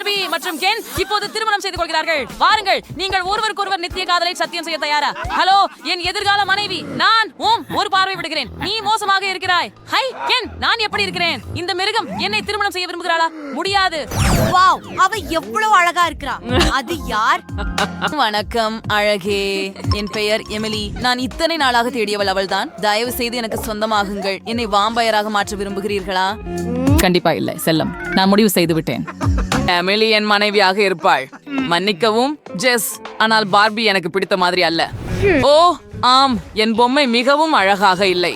Barbie மற்றும் Ken இப்போது திருமணம் செய்து கொள்கிறார்கள். வாருங்கள், நீங்கள் ஒருவருக்கொருவர் நித்திய காதலை சத்தியம் செய்ய தயாரா? ஹலோ, என் எதிர்கால மனைவி, நான் ஒரு பார்வை விடுகிறேன். நீ மோசமாக இருக்கிறாய். ஹை கென், நான் எப்படி இருக்கிறேன்? இந்த மிருகம் என்னை திருமணம் செய்ய விரும்புகிறாளா? முடியாது. வாவ், அவ எவ்வளவு அழகா இருக்கிறா. அது யார்? வணக்கம் அழகே, என் பெயர் எமிலி. நான் இத்தனை நாளாக தேடியவள் அவள்தான். தயவு செய்து எனக்கு சொந்தமாகுங்கள். என்னை வாம்பயராக மாற்ற விரும்புகிறீர்களா? கண்டிப்பா இல்லை செல்லம், நான் முடிவு செய்து விட்டேன். எமிலி என் மனைவியாக இருப்பாள். மன்னிக்கவும் ஜெஸ், ஆனால் பார்பி எனக்கு பிடித்த மாதிரி அல்ல. ஓ ஆம், என் பொம்மை மிகவும் அழகாக இல்லை.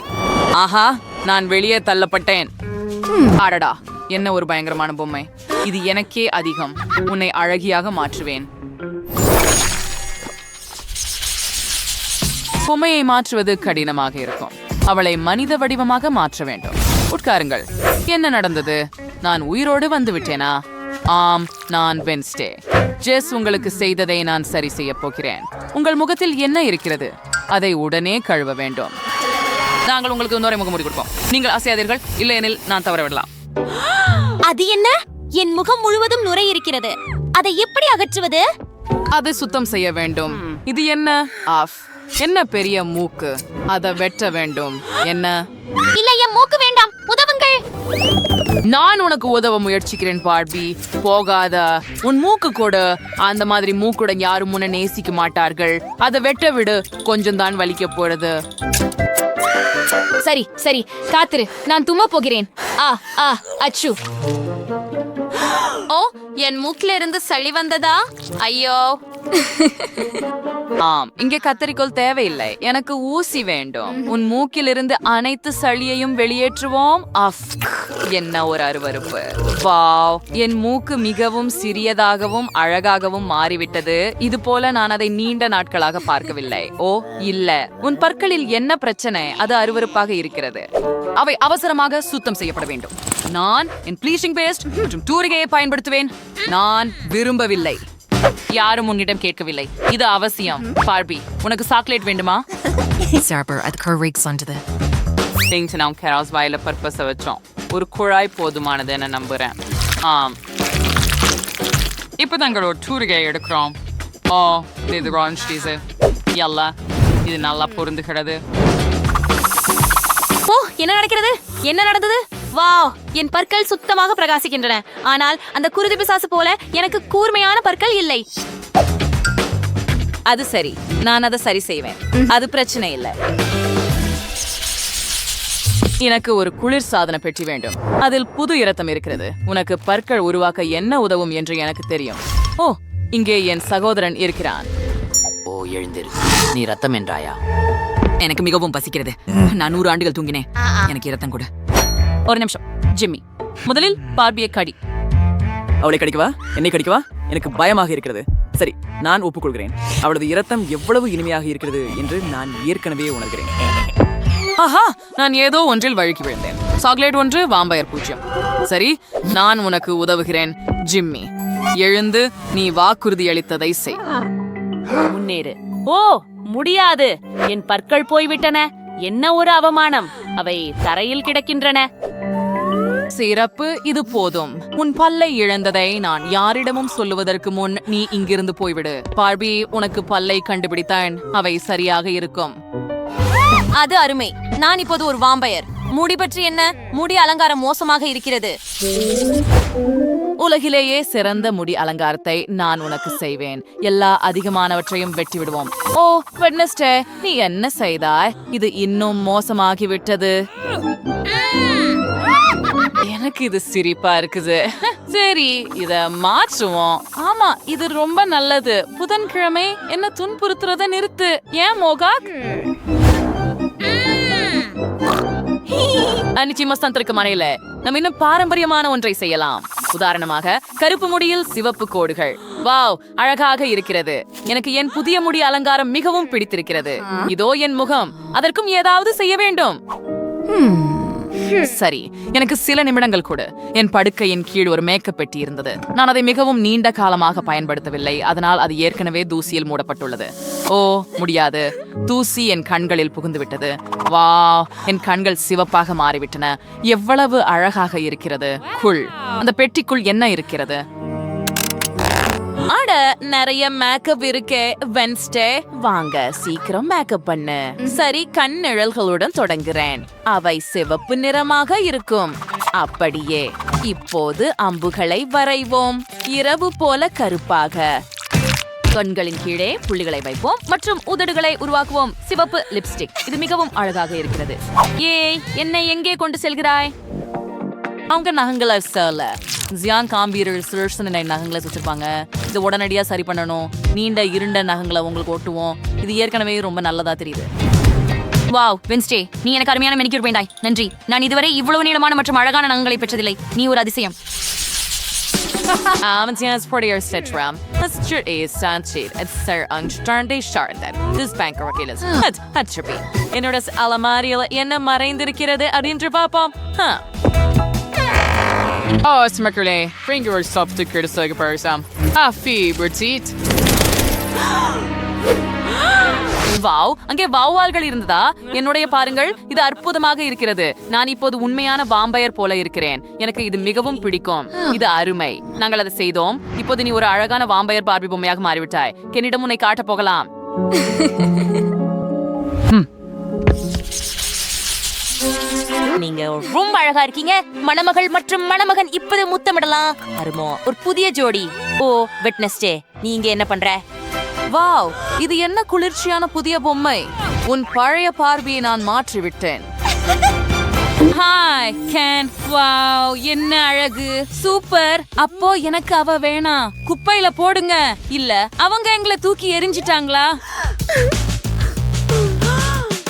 ஆஹா, நான் வெளியே தள்ளப்பட்டேன். அடடா, என்ன ஒரு பயங்கரமான பொம்மை. இது எனக்கே அதிகம். உன்னை அழகியாக மாற்றுவேன். பொம்மையை மாற்றுவது கடினமாக இருக்கும். அவளை மனித வடிவமாக மாற்ற வேண்டும். உட்காருங்கள். என்ன நடந்தது? நான் உயிரோடு வந்து விட்டேனா? ஆம், நான் வென்ஸ்டே. ஜெஸ் உங்களுக்கு செய்ததை நான் சரி செய்ய போகிறேன். உங்கள் முகத்தில் என்ன இருக்கிறது? அதை உடனே கழுவ வேண்டும். நாங்கள் உங்களுக்கு இன்னொரு முகமூடி கொடுப்போம். நீங்கள் அசையாதீர்கள், இல்லையெனில் நான் தவற விடலாம். அது என்ன? என் முகம் முழுவதும் நுரை இருக்கிறது. அதை எப்படி அகற்றுவது? அதை சுத்தம் செய்ய வேண்டும். இது என்ன? ஆஃப். என்ன பெரிய மூக்கு. அதை வெட்ட வேண்டும். என்ன? இல்ல, என் மூக்கு வேண்டாம், உதவுங்கள். நான் உனக்கு உதவ முயற்சிக்கிறேன் பார்பி. போகாத. உன் மூக்கு கூட. அந்த மாதிரி மூக்குடன் யாரும் முன்ன நேசிக்க மாட்டார்கள். அதை வெட்ட விடு. கொஞ்சம் தான் வலிக்க போறது. சரி சரி, காத்திரு, நான் தும்ம போகிறேன். அச்சு. ஓ, என் மூக்கில இருந்து சளி வந்ததா? ஐயோ. ஆம், இங்கே கத்தரிக்கோல் தேவையில்லை. எனக்கு ஊசி வேண்டும். உன் மூக்கிலிருந்து அனைத்து சளியையும் வெளியேற்றுவோம். அஃப், என்ன ஒரு அருவருப்பு. வாவ், என் மூக்கு மிகவும் சிறியதாகவும் அழகாகவும் மாறிவிட்டது. இது போல நான் அதை நீண்ட நாட்களாக பார்க்கவில்லை. ஓ இல்ல, உன் பற்களில் என்ன பிரச்சனை? அது அருவருப்பாக இருக்கிறது. அவை அவசரமாக சுத்தம் செய்யப்பட வேண்டும். நான் என் ப்ளீச்சிங் பேஸ்ட் மற்றும் தூரிகையை பயன்படுத்துவேன். நான் விரும்பவில்லை. யாரும் உன்னிடம் கேட்கவில்லை. இது அவசியம். பார்பி, உனக்கு சாக்லேட் வேண்டுமா? நாம் கெராஸ் வாயில பர்பஸ வச்சோம். ஒரு குழாய் போதுமானது என நம்புறேன். ஆம், இப்ப நாங்கள் ஒரு தூரிகை எடுக்கிறோம். ஓ, இது ரான்ச் சீஸ். எல்லா இது நல்லா பொருந்துகிறது. ஓ, என்ன நடக்கிறது? என்ன நடந்தது? வாவ், என் பற்கள் சுத்தமாக பிரகாசிக்கின்றன. ஆனால் அந்த குருதி பிசாசு போல எனக்கு கூர்மையான பற்கள் இல்லை. அது சரி, நான் அதை சரி செய்வேன். அது பிரச்சனை இல்லை. எனக்கு ஒரு குளிர் சாதன பெட்டி வேண்டும். அதில் புது இரத்தம் இருக்கிறது. உனக்கு பற்கள் உருவாக்க என்ன உதவும் என்று எனக்கு தெரியும். ஓ, இங்கே என் சகோதரன் இருக்கிறான். ஓ, எழுந்திரு. நீ ரத்தம் என்றாயா? எனக்கு மிகவும் பசிக்கிறது. நான் 100 ஆண்டுகள் தூங்கினேன். எனக்கு இரத்தம் கூட. ஒரு நிமிஷம் ஜிம்மி, முதலில் பார்பியை கடி. அவளை கடிக்கவா? என்னை கடிக்கவா? எனக்கு பயமாக இருக்கிறது. சரி, நான் ஒப்புக்கொள்கிறேன். அவளது இரத்தம் எவ்வளவு இனிமையாக இருக்கிறது என்று நான் ஏற்கனவே உணர்கிறேன். ஆஹா, நான் ஏதோ ஒன்றில் வழுக்கி விழுந்தேன். Chocolate 1, vampire 0. சரி, நான் உனக்கு உதவுகிறேன் ஜிம்மி. எழுந்து நீ வாக்குறுதி அளித்ததை செய். முன்னேறு. ஓ, முடியாது. என் பற்கள் போய்விட்டன. என்ன ஒரு அவமானம். அவை தரையில் கிடக்கின்றன. சிறப்பு, இது போதும். உன் பல்லை இழந்ததை நான் யாரிடமும் சொல்லுவதற்கு முன் நீ இங்கிருந்து போய்விடு. பார்பி, உனக்கு பல்லை கண்டுபிடித்தான். அவை சரியாக இருக்கும். அது அருமை. நான் இப்போது ஒரு வாம்பயர். முடி பற்றி என்ன? முடி அலங்காரம் மோசமாக இருக்கிறது. உலகிலேயே சிறந்த முடி அலங்காரத்தை நான் உனக்கு செய்வேன். எல்லா அதிகமானவற்றையும் வெட்டி விடுவோம். ஓ வெட்னஸ்டே, நீ என்ன செய்தாய்? இது இன்னும் மோசமாகிவிட்டது. எனக்கு இது சிரிப்பா இருக்குது. சரி, இத மாற்றுவோம். ஆமா, இது ரொம்ப நல்லது. புதன்கிழமை என்ன துன்புறுத்துறத நிறுத்து. ஏன் மோகா? நிச்சயமா தந்திருக்க மனையில நம்ம இன்னும் பாரம்பரியமான ஒன்றை செய்யலாம். உதாரணமாக, கருப்பு முடியில் சிவப்பு கோடுகள். வாவ், அழகாக இருக்கிறது. எனக்கு என் புதிய முடி அலங்காரம் மிகவும் பிடித்திருக்கிறது. இதோ என் முகம். அதற்கும் ஏதாவது செய்ய வேண்டும். சரி, எனக்கு சில நிமிடங்கள் கூட. என் படுக்கையின் கீழ் ஒரு மேக்கப் பெட்டி இருந்தது. நான் அதை மிகவும் நீண்ட காலமாக பயன்படுத்தவில்லை. அதனால் அது ஏற்கனவே தூசியில் மூடப்பட்டுள்ளது. ஓ முடியாது, தூசி என் கண்களில் புகுந்து விட்டது. வா, என் கண்கள் சிவப்பாக மாறிவிட்டன. எவ்வளவு அழகாக இருக்கிறது. அந்த பெட்டிக்குள் என்ன இருக்கிறது? அட நிறைய மேக்கப் இருக்கே. வென்ஸ்டே வாங்க சீக்கிரம் மேக்கப் பண்ணு. சரி, கண் நிழல்களுடன் தொடங்குறேன். அவை சிவப்பு நிறமாக இருக்கும். அப்படியே இப்போது அம்புகளை வரைவோம். இரவு போல கருப்பாக. கண்களின் கீழே புள்ளிகளை வைப்போம் மற்றும் உதடுகளை உருவாக்குவோம். சிவப்பு லிப்ஸ்டிக். இது மிகவும் அழகாக இருக்கிறது. ஏய், என்னை எங்கே கொண்டு செல்கிறாய்? அவங்க நகங்களை சொல்ல ஜியான் காம்பீரர் சிறுசனை நகங்களை வச்சிருப்பாங்க. இது உடனடியா சரி பண்ணணும். நீண்ட இருண்ட நகங்களை உங்களுக்கு ஓட்டுவோம். இது ஏற்கனவே ரொம்ப நல்லதா தெரியுது. வாவ் வென்ஸ்டே, நீ எனக்கு அருமையான மெனிக்யூர் வேண்டாய். நன்றி. நான் இதுவரை இவ்வளவு நீளமான மற்றும் அழகான நகங்களை பெற்றதில்லை. நீ ஒரு அதிசயம். Amatians portier citram. Mr. A. Sanchez at Sir Angstande Charlotte. This banker wakilus. Hatchapi. Inodas Alamariel என்ன மறைந்திருக்கிறது அப்படின்று பாப்போம். Oh, Smirkerle. Bring yourself to criticize a person. Fever teeth. Wow, அங்கே வௌவால்கள் இருந்ததா? என்னுடைய பாருங்கள், இது அற்புதமாக இருக்கிறது. நான் இப்போது உண்மையான வாம்பயர் போல இருக்கிறேன். எனக்கு இது மிகவும் பிடிக்கும். இது அருமை. நாங்கள் அதை செய்தோம். இப்போது நீ ஒரு அழகான வாம்பயர் பார்பி பொம்மையாக மாறிவிட்டாய். என்னிடம் உன்னை காட்ட போகலாம். நீங்க ரொம்ப அழகா இருக்கீங்க. மணமகள் மற்றும் மணமகன் இப்போது முத்தமிடலாம். அருமோ, ஒரு புதிய ஜோடி. ஓ வெட்னஸ்டே, நீ இங்க என்ன பண்ற? வாவ், இது என்ன குளிர்ச்சியான புதிய பொம்மை. உன் பழைய பார்வையை நான் மாற்றிவிட்டேன். Hi can. வாவ், என்ன அழகு. சூப்பர். அப்போ எனக்கு அவ வேணாம். குப்பையில போடுங்க. இல்ல, அவங்க எங்களை தூக்கி எரிஞ்சிட்டாங்களா?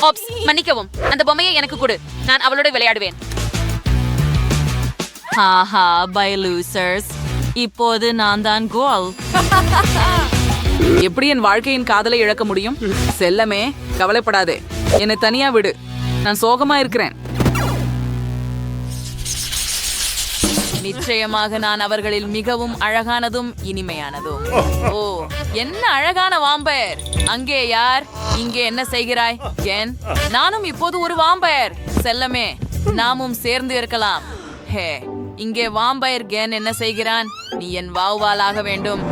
ஆப்ஸ், மன்னிக்கவும். அந்த பொம்மையை எனக்கு கொடு. நான் அவளோட விளையாடுவேன். ஹாஹா, பை லூசர்ஸ். இப்போது நான் தான் கோல். எப்படி என் வாழ்க்கையின் காதலை இழக்க முடியும்? செல்லமே, கவலைப்படாதே. என்னை தனியா விடு. நான் சோகமா இருக்கிறேன். நிச்சயமாக நான் அவர்களில் மிகவும் அழகானதும் இனிமையானதும். ஓ, என்ன அழகான வாம்பயர். அங்கே யார்? இங்கே என்ன செய்கிறாய்? கேன், நானும் இப்போது ஒரு வாம்பயர். செல்லமே, நாமும் சேர்ந்து இருக்கலாம். ஹே, இங்கே வாம்பயர் கேன் என்ன செய்கிறான்? நீ என் வாவாலாக வேண்டும்.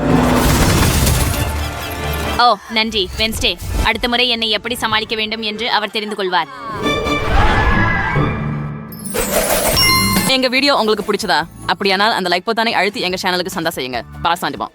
ஓ நன்றி வென்ஸ்டே. அடுத்த முறை என்னை எப்படி சமாளிக்க வேண்டும் என்று அவர் தெரிந்து கொள்வார். எங்க வீடியோ உங்களுக்கு பிடிச்சதா? அப்படியானால் அந்த லைக் பொத்தானை அழுத்தி எங்க சேனலுக்கு சந்தா செய்யுங்க. பாசாண்டிப்போம்.